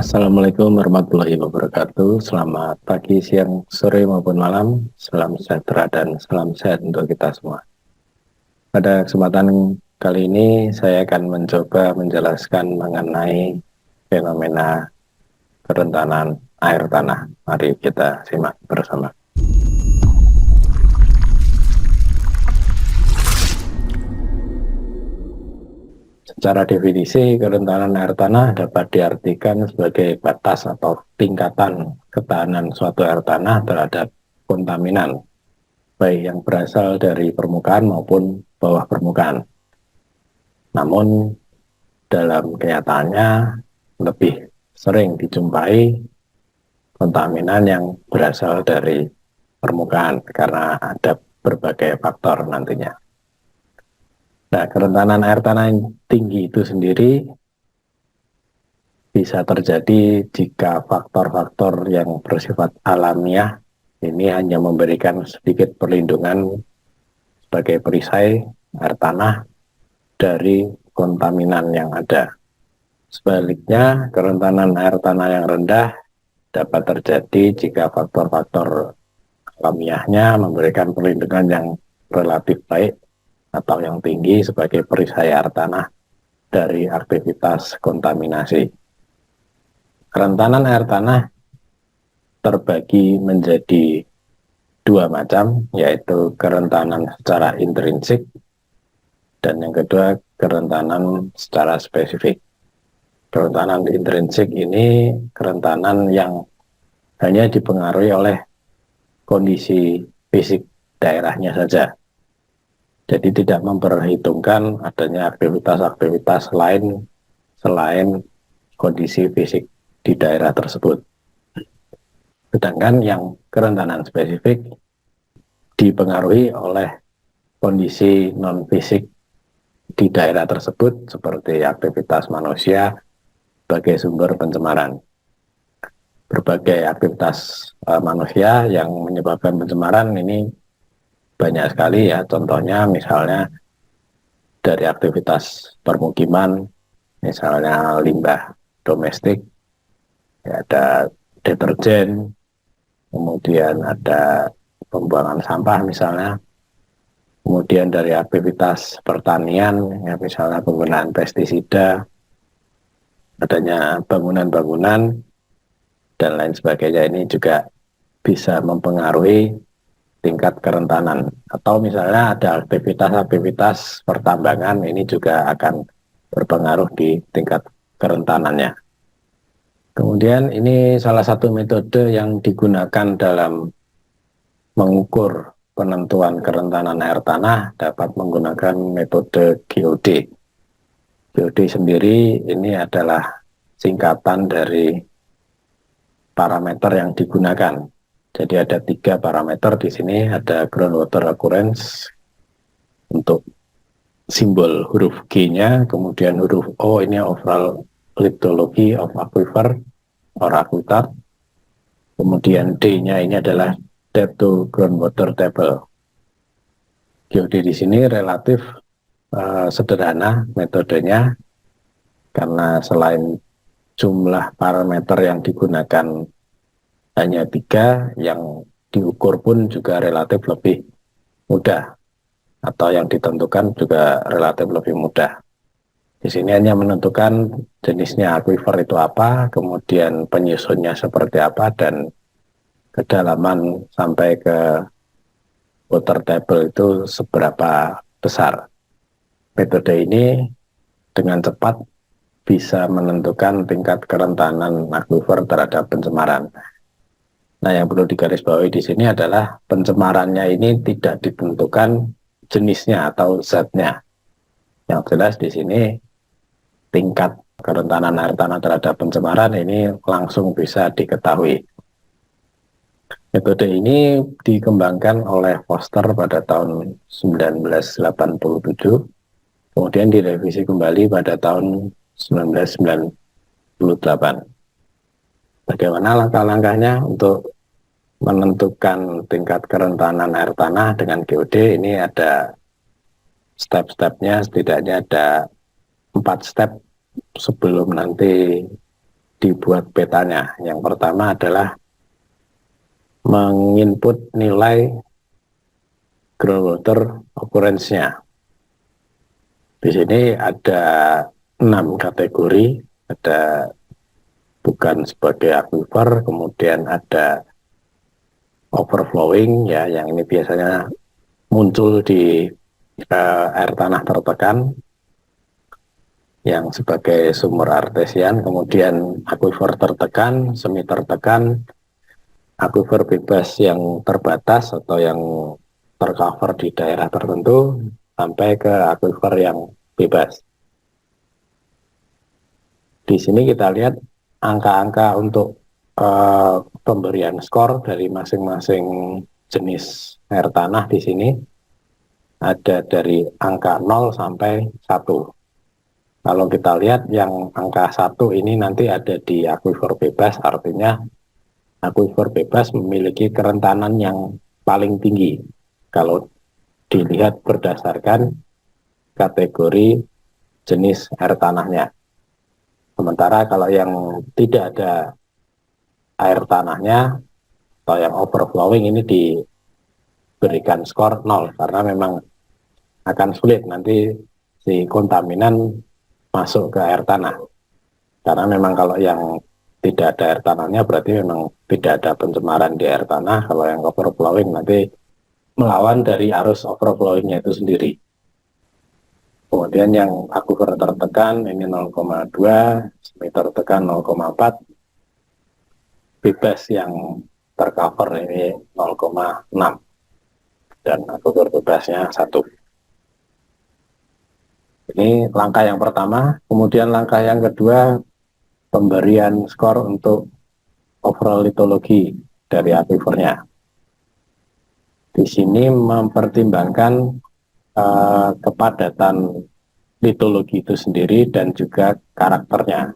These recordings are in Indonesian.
Assalamualaikum warahmatullahi wabarakatuh. Selamat pagi, siang, sore maupun malam. Salam sejahtera dan salam sehat untuk kita semua. Pada kesempatan kali ini saya akan mencoba menjelaskan mengenai fenomena kerentanan air tanah. Mari kita simak bersama. Secara definisi, kerentanan air tanah dapat diartikan sebagai batas atau tingkatan ketahanan suatu air tanah terhadap kontaminan, baik yang berasal dari permukaan maupun bawah permukaan. Namun, dalam kenyataannya lebih sering dijumpai kontaminan yang berasal dari permukaan karena ada berbagai faktor nantinya. Nah, kerentanan air tanah yang tinggi itu sendiri bisa terjadi jika faktor-faktor yang bersifat alamiah ini hanya memberikan sedikit perlindungan sebagai perisai air tanah dari kontaminan yang ada. Sebaliknya, kerentanan air tanah yang rendah dapat terjadi jika faktor-faktor alamiahnya memberikan perlindungan yang relatif baik atau yang tinggi sebagai perisai air tanah dari aktivitas kontaminasi. Kerentanan air tanah terbagi menjadi dua macam, yaitu kerentanan secara intrinsik dan yang kedua kerentanan secara spesifik. Kerentanan intrinsik ini kerentanan yang hanya dipengaruhi oleh kondisi fisik daerahnya saja. Jadi tidak memperhitungkan adanya aktivitas-aktivitas lain selain kondisi fisik di daerah tersebut. Sedangkan yang kerentanan spesifik dipengaruhi oleh kondisi non-fisik di daerah tersebut seperti aktivitas manusia sebagai sumber pencemaran. Berbagai aktivitas manusia yang menyebabkan pencemaran ini banyak sekali ya, contohnya misalnya dari aktivitas permukiman, misalnya limbah domestik, ya ada deterjen, kemudian ada pembuangan sampah misalnya, kemudian dari aktivitas pertanian, ya misalnya penggunaan pestisida, adanya bangunan-bangunan, dan lain sebagainya ini juga bisa mempengaruhi tingkat kerentanan. Atau misalnya ada aktivitas-aktivitas pertambangan, ini juga akan berpengaruh di tingkat kerentanannya. Kemudian ini salah satu metode yang digunakan dalam mengukur penentuan kerentanan air tanah dapat menggunakan metode GOD. GOD sendiri ini adalah singkatan dari parameter yang digunakan. Jadi ada 3 parameter di sini, ada groundwater occurrence untuk simbol huruf G-nya, kemudian huruf O ini overall lithology of aquifer or aquitard, kemudian D-nya ini adalah depth to groundwater table. GOD di sini relatif sederhana metodenya karena selain jumlah parameter yang digunakan hanya 3, yang diukur pun juga relatif lebih mudah atau yang ditentukan juga relatif lebih mudah. Di sini hanya menentukan jenisnya aquifer itu apa, kemudian penyusunnya seperti apa, dan kedalaman sampai ke water table itu seberapa besar. Metode ini dengan cepat bisa menentukan tingkat kerentanan aquifer terhadap pencemaran. Nah, yang perlu digarisbawahi di sini adalah pencemarannya ini tidak ditentukan jenisnya atau zatnya. Yang jelas di sini tingkat kerentanan air tanah terhadap pencemaran ini langsung bisa diketahui. Metode ini dikembangkan oleh Foster pada tahun 1987, kemudian direvisi kembali pada tahun 1998. Bagaimana langkah-langkahnya untuk menentukan tingkat kerentanan air tanah dengan GOD? Ini ada step-stepnya, setidaknya ada 4 step sebelum nanti dibuat petanya. Yang pertama adalah menginput nilai groundwater occurrence-nya. Di sini ada 6 kategori, ada bukan sebagai aquifer, kemudian ada overflowing, ya, yang ini biasanya muncul di air tanah tertekan, yang sebagai sumber artesian, kemudian aquifer tertekan, semi tertekan, aquifer bebas yang terbatas atau yang tercover di daerah tertentu, sampai ke aquifer yang bebas. Di sini kita lihat angka-angka untuk pemberian skor dari masing-masing jenis air tanah di sini ada dari angka 0 sampai 1. Kalau kita lihat yang angka 1 ini nanti ada di aquifer bebas, artinya aquifer bebas memiliki kerentanan yang paling tinggi kalau dilihat berdasarkan kategori jenis air tanahnya. Sementara kalau yang tidak ada air tanahnya atau yang overflowing ini diberikan skor 0 karena memang akan sulit nanti si kontaminan masuk ke air tanah. Karena memang kalau yang tidak ada air tanahnya berarti memang tidak ada pencemaran di air tanah. Kalau yang overflowing nanti melawan dari arus overflowingnya itu sendiri. Kemudian yang aquifer tertekan ini 0,2, semi tertekan 0,4, bebas yang tercover ini 0,6, dan aquifer bebasnya 1. Ini langkah yang pertama. Kemudian langkah yang kedua, pemberian skor untuk overall litologi dari aquifernya. Di sini mempertimbangkan kepadatan litologi itu sendiri dan juga karakternya.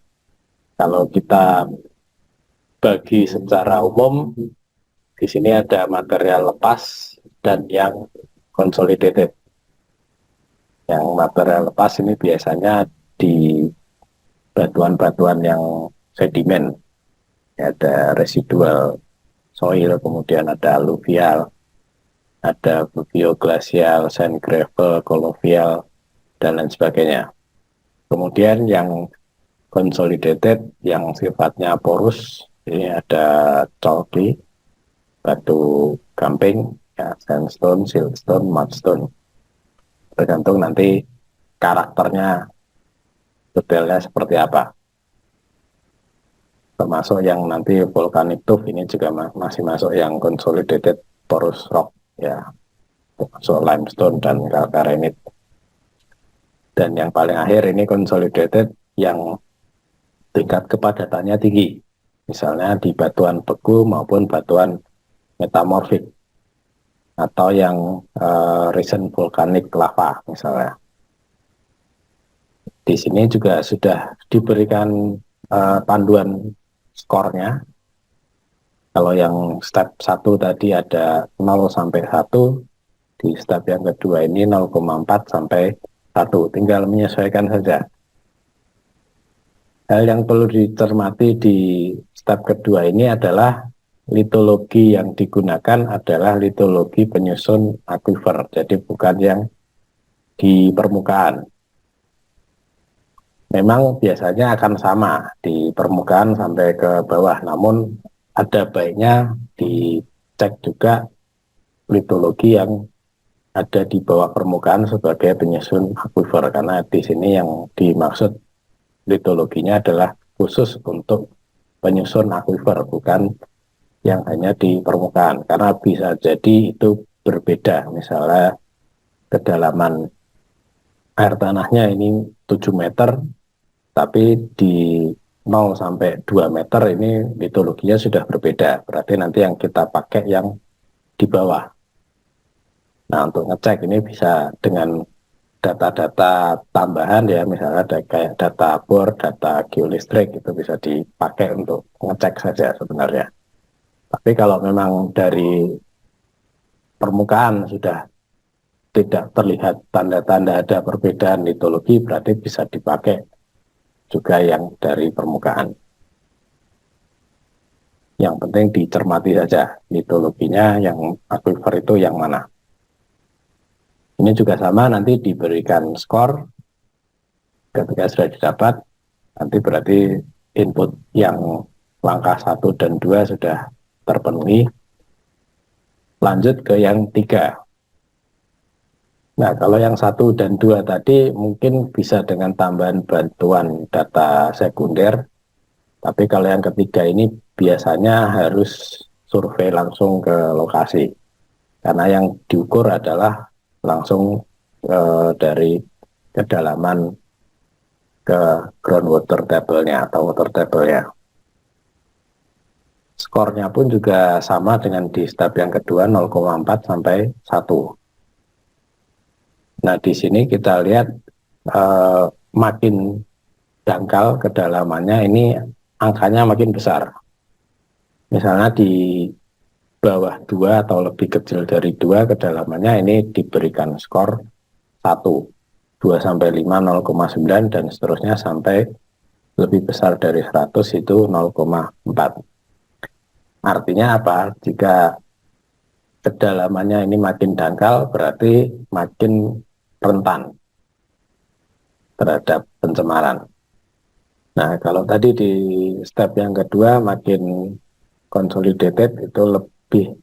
Kalau kita bagi secara umum, di sini ada material lepas dan yang consolidated. Yang material lepas ini biasanya di batuan-batuan yang sedimen, ada residual soil, kemudian ada alluvial, ada bioglasial, sand gravel, coluvial, dan lain sebagainya. Kemudian yang consolidated, yang sifatnya porus, ini ada chalky, batu gamping, ya, sandstone, siltstone, mudstone. Tergantung nanti karakternya detailnya seperti apa. Termasuk yang nanti volcanic tuff ini juga masih masuk yang consolidated porous rock, ya, termasuk limestone dan calcarenite. Dan yang paling akhir ini consolidated yang tingkat kepadatannya tinggi, misalnya di batuan beku maupun batuan metamorfik, atau yang recent volcanic lava misalnya. Di sini juga sudah diberikan panduan skornya. Kalau yang step 1 tadi ada 0 sampai 1, di step yang kedua ini 0,4 sampai 1, tinggal menyesuaikan saja. Hal yang perlu dicermati di step kedua ini adalah litologi yang digunakan adalah litologi penyusun aquifer, jadi bukan yang di permukaan. Memang biasanya akan sama di permukaan sampai ke bawah, namun ada baiknya dicek juga litologi yang ada di bawah permukaan sebagai penyusun aquifer, karena di sini yang dimaksud litologinya adalah khusus untuk penyusun aquifer, bukan yang hanya di permukaan, karena bisa jadi itu berbeda. Misalnya kedalaman air tanahnya ini 7 meter, tapi di 0 sampai 2 meter ini litologinya sudah berbeda, berarti nanti yang kita pakai yang di bawah. Nah, untuk ngecek ini bisa dengan data-data tambahan, ya, misalnya ada kayak data bor, data geolistrik, itu bisa dipakai untuk ngecek saja sebenarnya. Tapi kalau memang dari permukaan sudah tidak terlihat tanda-tanda ada perbedaan litologi, berarti bisa dipakai juga yang dari permukaan. Yang penting dicermati saja litologinya, yang aquifer itu yang mana. Ini juga sama, nanti diberikan skor. Ketika sudah didapat, nanti berarti input yang langkah 1 dan 2 sudah terpenuhi. Lanjut ke yang 3. Nah, kalau yang 1 dan 2 tadi mungkin bisa dengan tambahan bantuan data sekunder, tapi kalau yang ketiga ini biasanya harus survei langsung ke lokasi, karena yang diukur adalah langsung dari kedalaman ke groundwater table-nya atau water table-nya. Skornya pun juga sama dengan di step yang kedua, 0,4 sampai 1. Nah, di sini kita lihat makin dangkal kedalamannya, ini angkanya makin besar. Misalnya di bawah 2 atau lebih kecil dari 2 kedalamannya, ini diberikan skor 1, 2 sampai 5 0,9 dan seterusnya sampai lebih besar dari 100 itu 0,4. Artinya apa? Jika kedalamannya ini makin dangkal, berarti makin rentan terhadap pencemaran. Nah, kalau tadi di step yang kedua makin consolidated itu lebih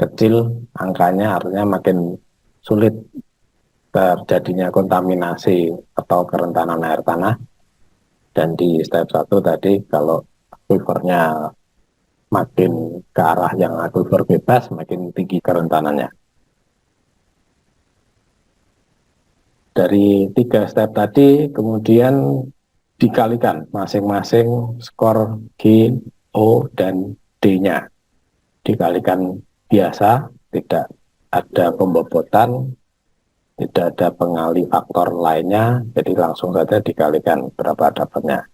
kecil angkanya, artinya makin sulit terjadinya kontaminasi atau kerentanan air tanah. Dan di step 1 tadi kalau aquifernya makin ke arah yang aquifer bebas, makin tinggi kerentanannya. Dari 3 step tadi kemudian dikalikan masing-masing skor G, O, dan D-nya. Dikalikan biasa, tidak ada pembobotan, tidak ada pengali faktor lainnya, jadi langsung saja dikalikan berapa dapatnya.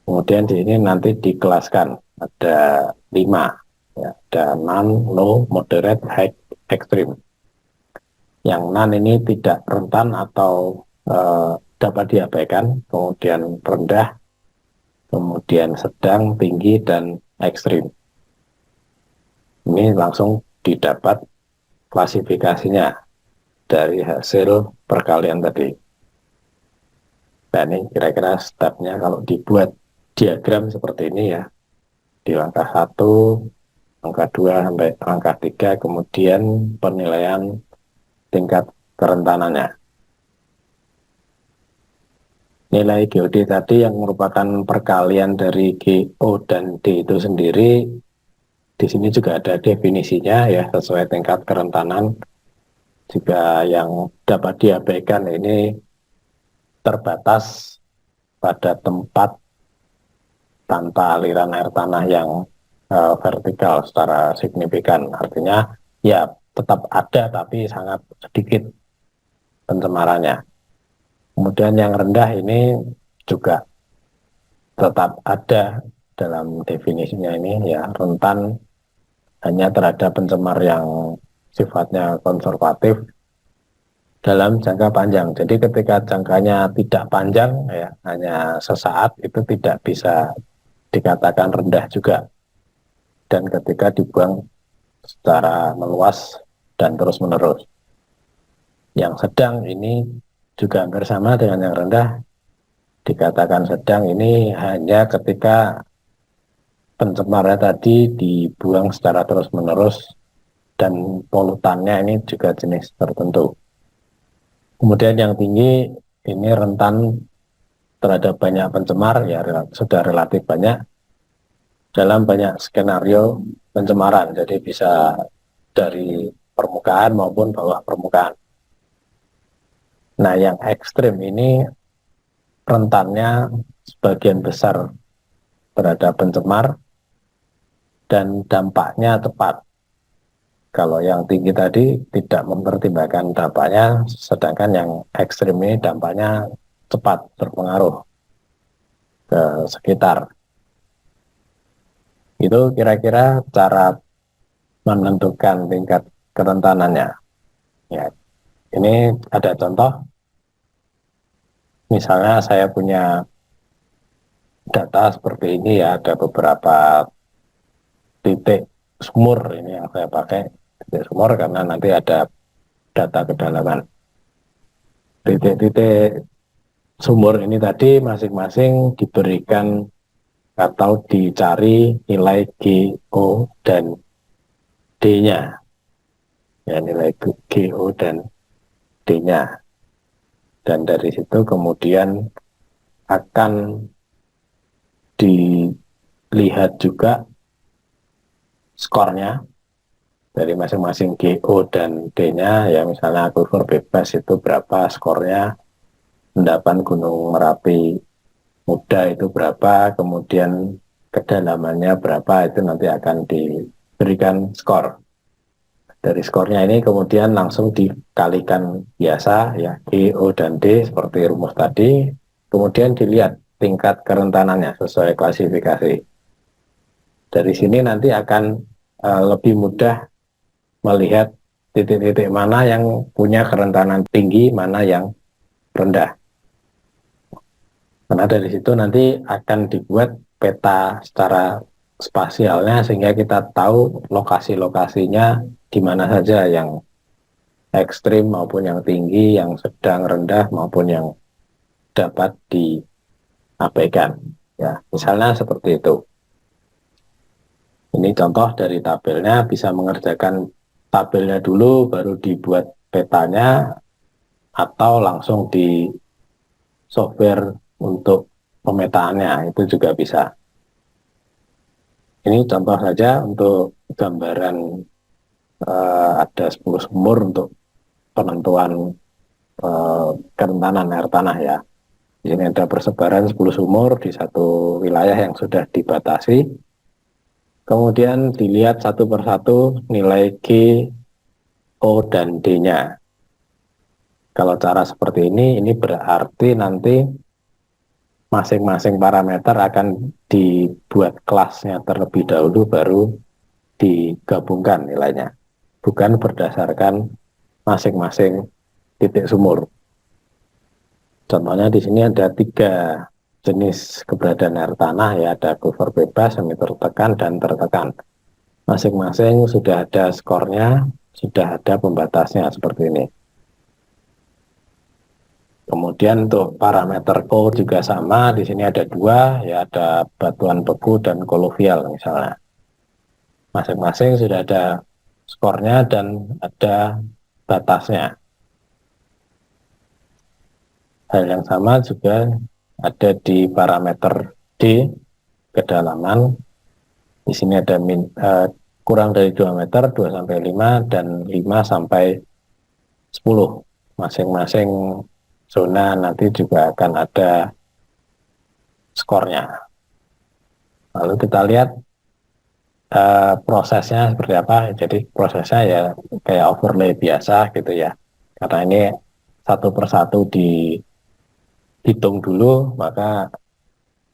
Kemudian di sini nanti dikelaskan, ada 5, ya, ada non, low, moderate, high, extreme. Yang non ini tidak rentan atau dapat diabaikan, kemudian rendah, kemudian sedang, tinggi, dan ekstrim. Ini langsung didapat klasifikasinya dari hasil perkalian tadi. Nah, ini kira-kira stepnya kalau dibuat diagram seperti ini ya. Di langkah 1, langkah 2 sampai langkah 3, kemudian penilaian tingkat kerentanannya. Nilai GOD tadi yang merupakan perkalian dari GO dan D itu sendiri, di sini juga ada definisinya ya, sesuai tingkat kerentanan. Jika yang dapat diabaikan ini terbatas pada tempat tanpa aliran air tanah yang vertikal secara signifikan, artinya ya tetap ada tapi sangat sedikit pencemarannya. Kemudian yang rendah ini juga tetap ada dalam definisinya ini ya, rentan hanya terhadap pencemar yang sifatnya konservatif dalam jangka panjang. Jadi ketika jangkanya tidak panjang ya, hanya sesaat, itu tidak bisa dikatakan rendah juga. Dan ketika dibuang secara meluas dan terus-menerus. Yang sedang ini juga hampir sama dengan yang rendah. Dikatakan sedang ini hanya ketika pencemarnya tadi dibuang secara terus-menerus dan polutannya ini juga jenis tertentu. Kemudian yang tinggi ini rentan terhadap banyak pencemar, ya sudah relatif banyak dalam banyak skenario pencemaran, jadi bisa dari permukaan maupun bawah permukaan. Nah, yang ekstrim ini rentannya sebagian besar terhadap pencemar dan dampaknya cepat. Kalau yang tinggi tadi tidak mempertimbangkan dampaknya, sedangkan yang ekstrim ini dampaknya cepat berpengaruh ke sekitar. Itu kira-kira cara menentukan tingkat kerentanannya. Ya, ini ada contoh. Misalnya saya punya data seperti ini ya, ada beberapa titik sumur ini yang saya pakai titik sumur karena nanti ada data kedalaman. Titik-titik sumur ini tadi masing-masing diberikan atau dicari nilai GO dan D-nya, ya nilai GO dan D-nya. Dan dari situ kemudian akan dilihat juga skornya dari masing-masing GO dan D-nya, ya misalnya akuifer bebas itu berapa skornya, endapan Gunung Merapi muda itu berapa, kemudian kedalamannya berapa, itu nanti akan diberikan skor. Dari skornya ini kemudian langsung dikalikan biasa ya GO dan D seperti rumus tadi, kemudian dilihat tingkat kerentanannya sesuai klasifikasi. Dari sini nanti akan lebih mudah melihat titik-titik mana yang punya kerentanan tinggi, mana yang rendah. Karena dari situ nanti akan dibuat peta secara spasialnya sehingga kita tahu lokasi-lokasinya di mana saja yang ekstrim maupun yang tinggi, yang sedang rendah maupun yang dapat diabaikan. Ya, misalnya seperti itu. Ini contoh dari tabelnya, bisa mengerjakan tabelnya dulu baru dibuat petanya atau langsung di software untuk pemetaannya, itu juga bisa. Ini contoh saja untuk gambaran ada 10 sumur untuk penentuan kerentanan air tanah ya. Di sini ada persebaran 10 sumur di satu wilayah yang sudah dibatasi. Kemudian dilihat satu persatu nilai G, O, dan D-nya. Kalau cara seperti ini berarti nanti masing-masing parameter akan dibuat kelasnya terlebih dahulu baru digabungkan nilainya. Bukan berdasarkan masing-masing titik sumur. Contohnya di sini ada 3 jenis keberadaan air tanah ya, ada akuifer bebas, semi tertekan, dan tertekan. Masing-masing sudah ada skornya, sudah ada pembatasnya seperti ini. Kemudian untuk parameter CO juga sama, di sini ada 2, ya ada batuan beku dan koluvial misalnya. Masing-masing sudah ada skornya dan ada batasnya. Hal yang sama juga ada di parameter D, kedalaman. Di sini ada kurang dari 2 meter, 2 sampai 5, dan 5 sampai 10. Masing-masing zona nanti juga akan ada skornya. Lalu kita lihat prosesnya seperti apa. Jadi prosesnya ya kayak overlay biasa gitu ya. Karena ini satu persatu dihitung dulu, maka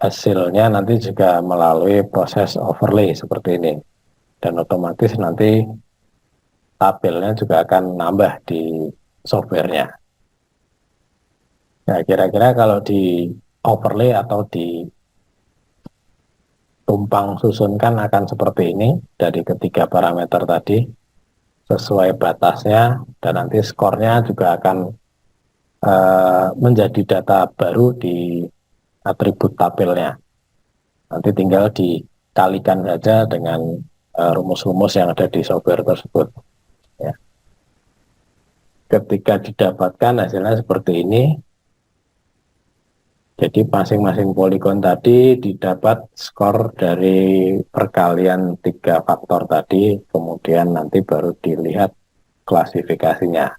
hasilnya nanti juga melalui proses overlay seperti ini. Dan otomatis nanti tabelnya juga akan nambah di softwarenya. Nah, kira-kira kalau di overlay atau di tumpang susunkan akan seperti ini dari ketiga parameter tadi sesuai batasnya, dan nanti skornya juga akan menjadi data baru di atribut tabelnya. Nanti tinggal dikalikan saja dengan rumus-rumus yang ada di software tersebut. Ya. Ketika didapatkan hasilnya seperti ini, jadi masing-masing poligon tadi didapat skor dari perkalian 3 faktor tadi, kemudian nanti baru dilihat klasifikasinya.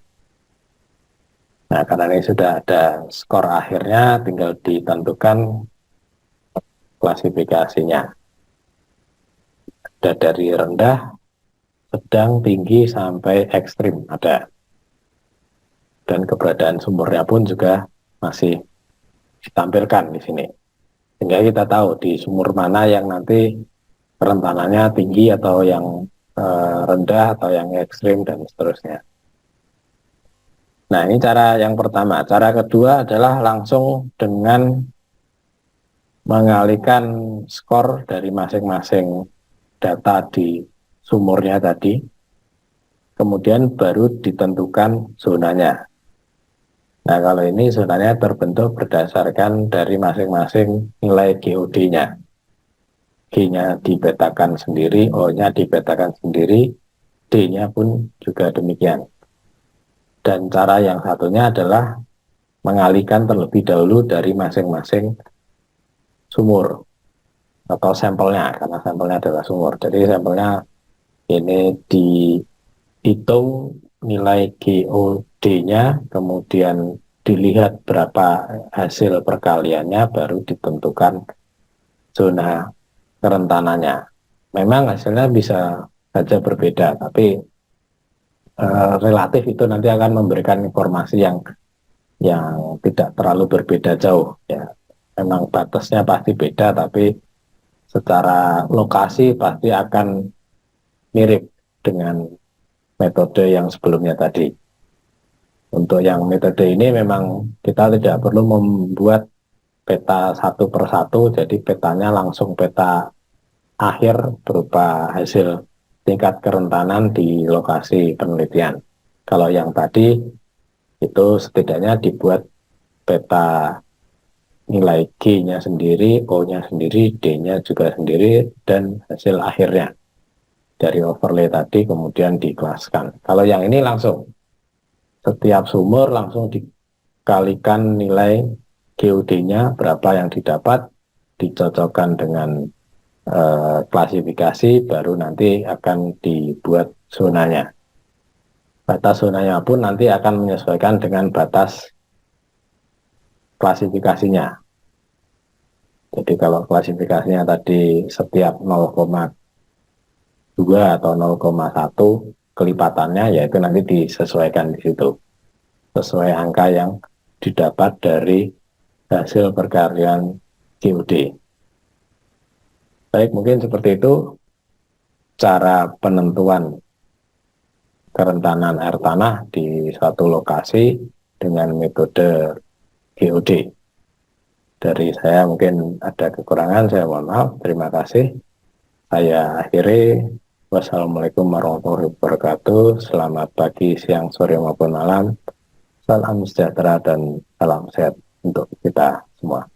Nah, karena ini sudah ada skor akhirnya, tinggal ditentukan klasifikasinya. Ada dari rendah, sedang, tinggi, sampai ekstrim ada. Dan keberadaan sumbernya pun juga masih ditampilkan di sini. Sehingga kita tahu di sumur mana yang nanti kerentanannya tinggi atau yang rendah atau yang ekstrim dan seterusnya. Nah, ini cara yang pertama. Cara kedua adalah langsung dengan mengalihkan skor dari masing-masing data di sumurnya tadi, kemudian baru ditentukan zonanya. Nah, kalau ini zonanya terbentuk berdasarkan dari masing-masing nilai GOD-nya. G-nya dipetakan sendiri, O-nya dipetakan sendiri, D-nya pun juga demikian. Dan cara yang satunya adalah mengalihkan terlebih dahulu dari masing-masing sumur atau sampelnya, karena sampelnya adalah sumur. Jadi sampelnya ini dihitung nilai GOD-nya, kemudian dilihat berapa hasil perkaliannya, baru ditentukan zona kerentanannya. Memang hasilnya bisa saja berbeda, tapi relatif itu nanti akan memberikan informasi yang tidak terlalu berbeda jauh. Ya, memang batasnya pasti beda, tapi secara lokasi pasti akan mirip dengan metode yang sebelumnya tadi. Untuk yang metode ini memang kita tidak perlu membuat peta satu per satu, jadi petanya langsung peta akhir berupa hasil tingkat kerentanan di lokasi penelitian. Kalau yang tadi itu setidaknya dibuat peta nilai G-nya sendiri, O-nya sendiri, D-nya juga sendiri, dan hasil akhirnya dari overlay tadi kemudian dikelaskan. Kalau yang ini langsung, setiap sumur langsung dikalikan nilai GOD-nya berapa yang didapat, dicocokkan dengan klasifikasi, baru nanti akan dibuat zonanya. Batas zonanya pun nanti akan menyesuaikan dengan batas klasifikasinya. Jadi kalau klasifikasinya tadi setiap 0,2 atau 0,1 kelipatannya, yaitu nanti disesuaikan di situ sesuai angka yang didapat dari hasil perkalian GOD. Baik, mungkin seperti itu cara penentuan kerentanan air tanah di suatu lokasi dengan metode GOD. Dari saya mungkin ada kekurangan, saya mohon maaf. Terima kasih. Saya akhiri. Wassalamualaikum warahmatullahi wabarakatuh. Selamat pagi, siang, sore maupun malam. Salam sejahtera dan salam sehat untuk kita semua.